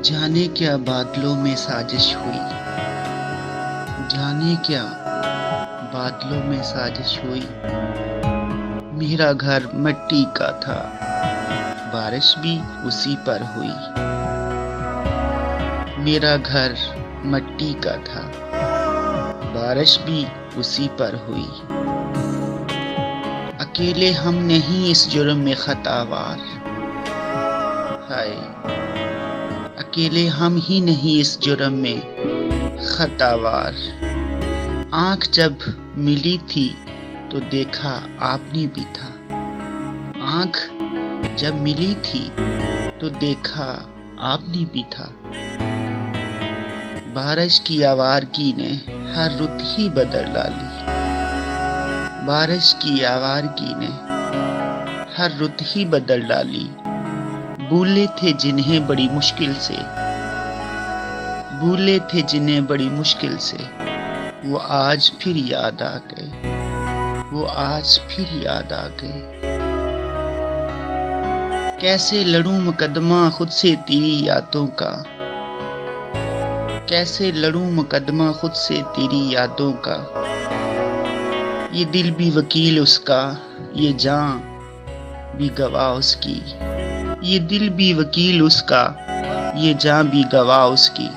جانے کیا بادلوں میں سازش ہوئی، جانے کیا بادلوں میں سازش ہوئی۔ میرا گھر مٹی کا تھا، بارش بھی اسی پر ہوئی۔ میرا گھر مٹی کا تھا، بارش بھی اسی پر ہوئی۔ اکیلے ہم نہیں اس جرم میں خطاوار، ہائے اکیلے ہم ہی نہیں اس جرم میں خطاوار۔ آنکھ جب ملی تھی تو دیکھا آپ نے بھی تھا، آنکھ جب ملی تھی تو دیکھا آپ نے بھی تھا۔ بارش کی آوارگی نے ہر رت ہی بدل ڈالی، بارش کی آوارگی نے ہر رت ہی بدل ڈالی۔ بھولے تھے جنہیں بڑی مشکل سے، بھولے تھے جنہیں بڑی مشکل سے، وہ آج پھر یاد آ گئے، وہ آج پھر یاد آ گئے۔ کیسے لڑوں مقدمہ خود سے تیری یادوں کا، کیسے لڑوں مقدمہ خود سے تیری یادوں کا۔ یہ دل بھی وکیل اس کا، یہ جاں بھی گواہ اس کی، یہ دل بھی وکیل اس کا، یہ جاں بھی گواہ اس کی۔